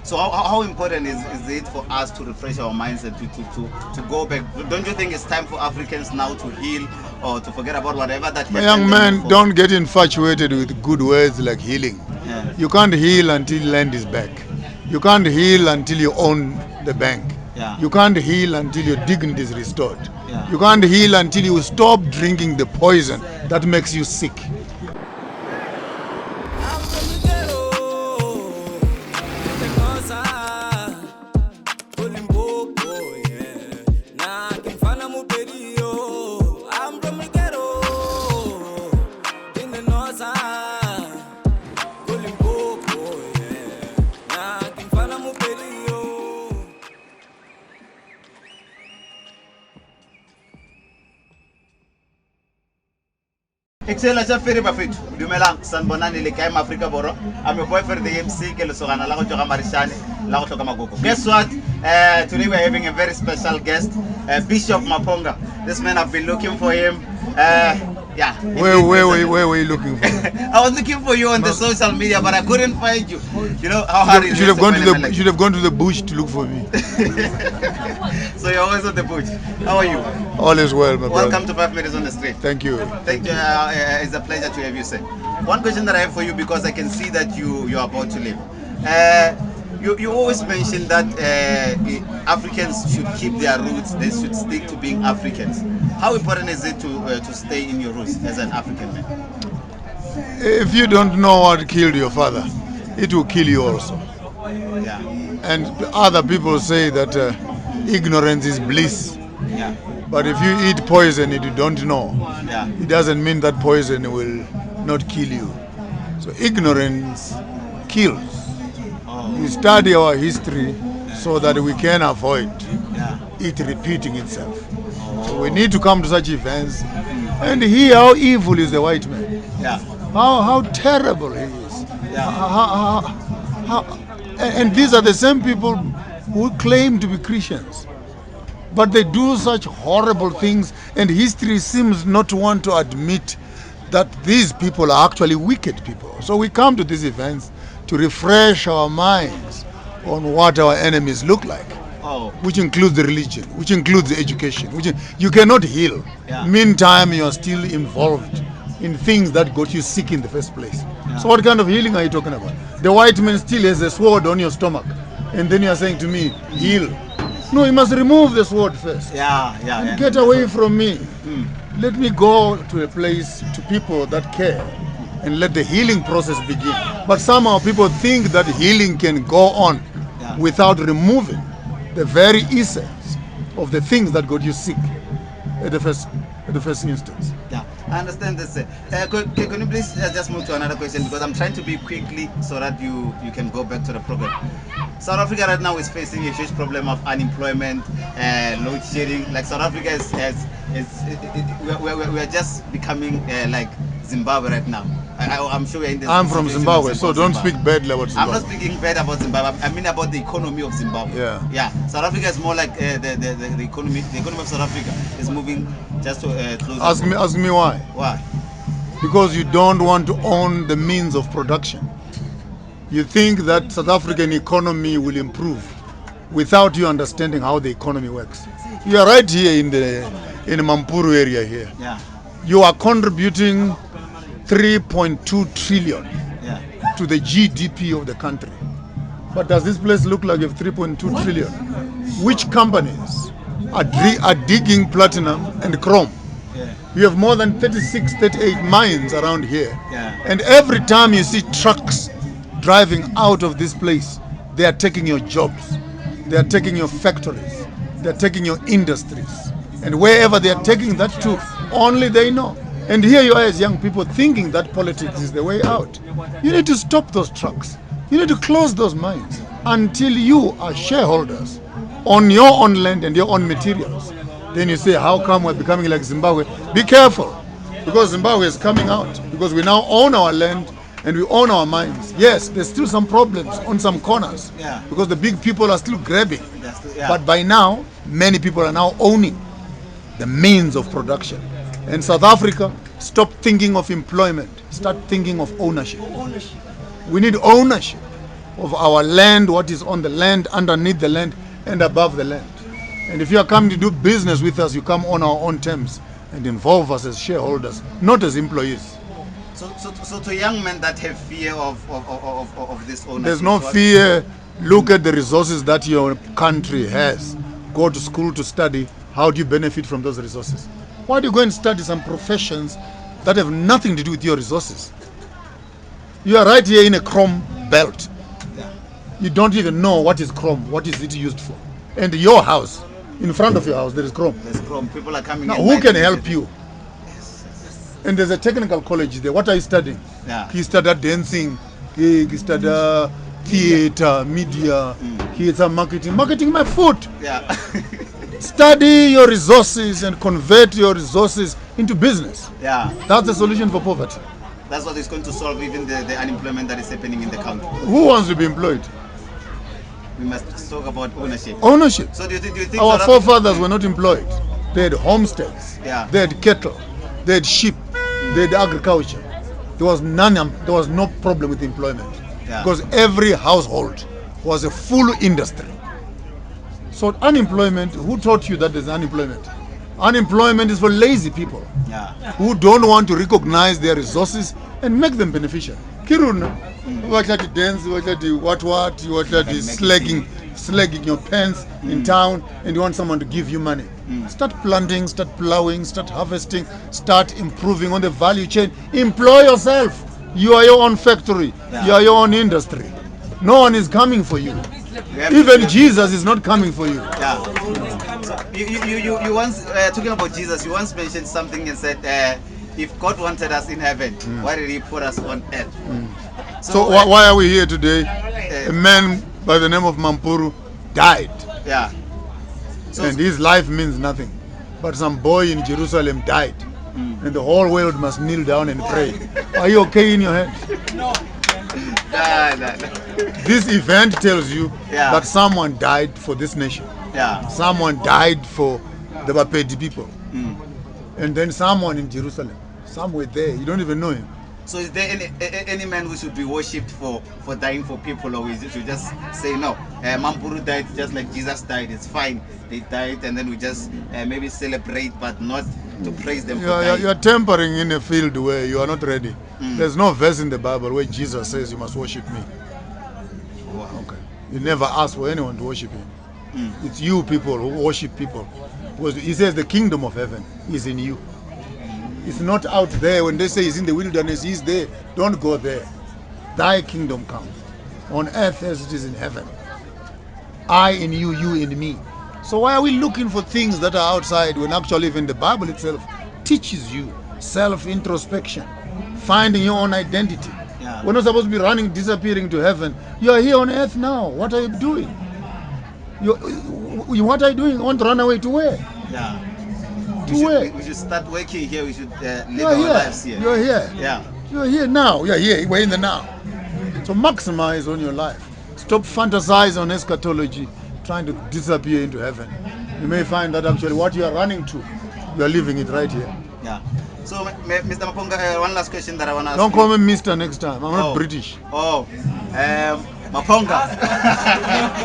So how important is it for us to refresh our minds and to go back? Don't you think it's time for Africans now to heal or to forget about whatever that My happened young man, before? don't get infatuated with good words like healing. Yeah. You can't heal until land is back. You can't heal until you own the bank. Yeah. You can't heal until your dignity is restored. Yeah. You can't heal until you stop drinking the poison that makes you sick. Excellent, chef Ferry Bafit. Dumelang, Sanbonani, le Kaim Africa Boro. I'm your boyfriend, the MC, Kelosogana, Lago Joga Marishani, Lago Joga Magogo. Guess what? Today we're having a very special guest, Bishop Maponga. This man, I've been looking for him. Yeah. Where were you looking for? I was looking for you on the social media, but I couldn't find you. You know how hard it is. Should have gone to find a man like should have gone to the bush to look for me. So you're always on the bush. How are you? All is well, my brother. Welcome to 5 Minutes on the Street. Thank you. Thank you. It's a pleasure to have you, sir. One question that I have for you, because I can see that you're about to leave. You always mention that Africans should keep their roots. They should stick to being Africans. How important is it to stay in your roots as an African man? If you don't know what killed your father, it will kill you also. Yeah. And other people say that ignorance is bliss. Yeah. But if you eat poison and you don't know, Yeah. it doesn't mean that poison will not kill you. So ignorance kills. We study our history so that we can avoid it repeating itself. So we need to come to such events and hear how evil is the white man. Yeah. How terrible he is. And these are the same people who claim to be Christians. But they do such horrible things, and history seems not to want to admit that these people are actually wicked people. So we come to these events to refresh our minds on what our enemies look like, which includes the religion, which includes the education. You cannot heal. Yeah. Meantime, you are still involved in things that got you sick in the first place. So what kind of healing are you talking about? The white man still has a sword on your stomach, and then you are saying to me, heal. No, you must remove the sword first. Yeah. Get away from me. Let me go to a place, to people that care, and let the healing process begin. But somehow people think that healing can go on without removing the very essence of the things that got you sick at the first instance. Yeah, I understand this. Can you please just move to another question, because I'm trying to be quickly so that you can go back to the program. South Africa right now is facing a huge problem of unemployment, load shedding. Like South Africa we are just becoming like Zimbabwe right now. I'm sure we're in this. I'm from Zimbabwe, so don't speak badly about Zimbabwe. I'm not speaking bad about Zimbabwe. I mean about the economy of Zimbabwe. Yeah. South Africa is more like the economy. The economy of South Africa is moving just to close. Ask me why. Why? Because you don't want to own the means of production. You think that South African economy will improve without you understanding how the economy works. You are right here in the Mampuru area here. Yeah. You are contributing 3.2 trillion to the GDP of the country. But does this place look like a 3.2 trillion? Which companies are digging platinum and chrome? You have more than 36, 38 mines around here. And every time you see trucks driving out of this place, they are taking your jobs. They are taking your factories. They are taking your industries. And wherever they are taking that to, only they know. And here you are as young people thinking that politics is the way out. You need to stop those trucks. You need to close those mines until you are shareholders on your own land and your own materials. Then you say, how come we're becoming like Zimbabwe? Be careful, because Zimbabwe is coming out, because we now own our land and we own our mines. Yes, there's still some problems on some corners, because the big people are still grabbing. But by now, many people are now owning the means of production. And South Africa, stop thinking of employment. Start thinking of ownership. We need ownership. of our land, what is on the land, underneath the land, and above the land. And if you are coming to do business with us, you come on our own terms and involve us as shareholders, not as employees. So to young men that have fear of this ownership, there's no fear. Look at the resources that your country has. Go to school to study. How do you benefit from those resources? Why do you go and study some professions that have nothing to do with your resources? You are right here in a chrome belt. You don't even know what is chrome, what is it used for. And your house, in front of your house, there is chrome. There's chrome. People are coming now, in. Who can help you? And there's a technical college there. What are you studying? He studied dancing, he studied theater, media, he studied marketing. Marketing my food. Study your resources and convert your resources into business. That's the solution for poverty. That's what is going to solve even the unemployment that is happening in the country. Who wants to be employed? We must talk about ownership. Ownership. So do you think our forefathers were not employed? They had homesteads. They had cattle. They had sheep. They had agriculture. There was no problem with employment because every household was a full industry. So unemployment, who taught you that there's unemployment? Unemployment is for lazy people who don't want to recognize their resources and make them beneficial. Kiruna, what you dance, what slagging your pants in town, and you want someone to give you money. Start planting, start plowing, start harvesting, start improving on the value chain. Employ yourself. You are your own factory. You are your own industry. No one is coming for you. Even Jesus is not coming for you. So you once, talking about Jesus, you once mentioned something and said, if God wanted us in heaven, why did he put us on earth? So why are we here today? A man by the name of Mampuru died. And his life means nothing. But some boy in Jerusalem died. And the whole world must kneel down and pray. Are you okay in your head? No. This event tells you that someone died for this nation. Someone died for the Bapedi people. And then someone in Jerusalem, somewhere there, you don't even know him. So is there any man who should be worshipped for dying for people, or is it you just say no? Mampuru died just like Jesus died. It's fine. They died, and then we just maybe celebrate, but not to praise them for dying. You're tampering in a field where you are not ready. There's no verse in the Bible where Jesus says you must worship me. Okay. You never ask for anyone to worship him. It's you people who worship people. Because he says the kingdom of heaven is in you. It's not out there. When they say he's in the wilderness, he's there. Don't go there. Thy kingdom come on earth as it is in heaven. I in you, you in me. So why are we looking for things that are outside when actually even the Bible itself teaches you self-introspection, finding your own identity. We're not supposed to be running, disappearing to heaven. You are here on earth now. What are you doing? What are you doing? You want to run away to where? We should start working here. We should live our lives here. You're here. You're here now. You're here. We're in the now. So maximize on your life. Stop fantasizing on eschatology, trying to disappear into heaven. You may find that actually what you are running to, you are living it right here. So, Mr. Maponga, one last question that I want to ask. Don't call me Mr. next time. I'm not British. Maponga.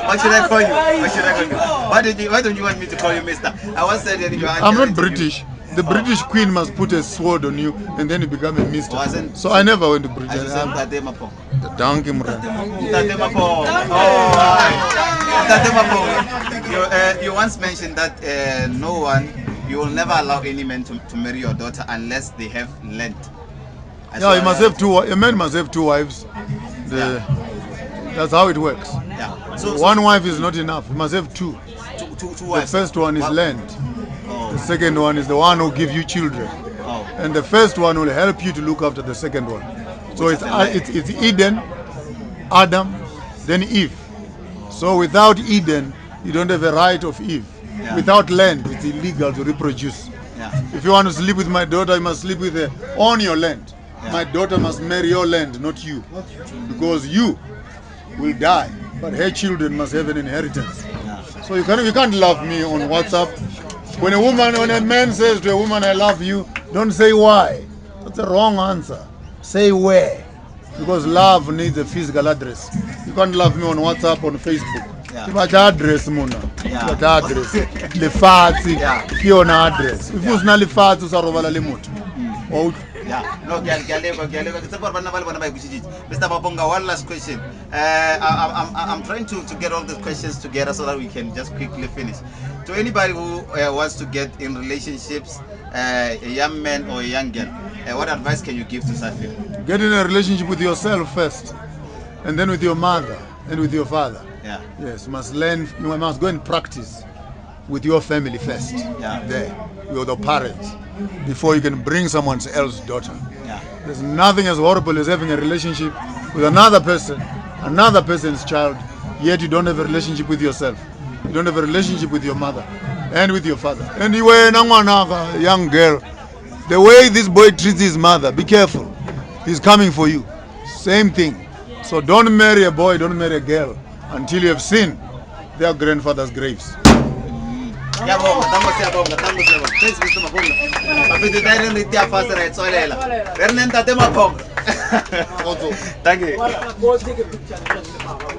What should I call you? Why don't you want me to call you Mr.? I once said that you are. I'm not British. The British Queen must put a sword on you and then you become a Mr. So I never went to Britain. I should say Ntate Maponga. Thank you, Ntate Maponga. Ntate Maponga. You once mentioned that you will never allow any man to marry your daughter unless they have land. You must have two. A man must have two wives. That's how it works. So one wife is not enough. You must have two. Two wives. The first one is land. The second one is the one who gives you children. And the first one will help you to look after the second one. So it's Eden, Adam, then Eve. So without Eden, you don't have a right of Eve. Without land, it's illegal to reproduce. If you want to sleep with my daughter, you must sleep with her on your land. My daughter must marry your land, not you. Because you will die, but her children must have an inheritance. So you can't love me on WhatsApp. When a man says to a woman, I love you, don't say why. That's the wrong answer. Say where. because love needs a physical address. You can't love me on WhatsApp, on Facebook. Yeah. But address muna. Yeah. But address. Lefatsi. Yeah. Kiona address. If you not lefatsi, usarovala lemutu. Oh. Yeah. No, Mr. Maponga, one last question. I'm trying to get all the questions together so that we can just quickly finish. To anybody who wants to get in relationships, a young man or a young girl, what advice can you give to such people? Get in a relationship with yourself first, and then with your mother and with your father. Yeah. Yes, you must learn, you must go and practice with your family first. Yeah. There, with the parents, before you can bring someone else's daughter. Yeah. There's nothing as horrible as having a relationship with another person's child, yet you don't have a relationship with yourself. You don't have a relationship with your mother and with your father. And you were a young girl. The way this boy treats his mother, be careful. He's coming for you. Same thing. So don't marry a boy, don't marry a girl until you have seen their grandfather's graves. Thanks, Mr. Maponga. Thank you.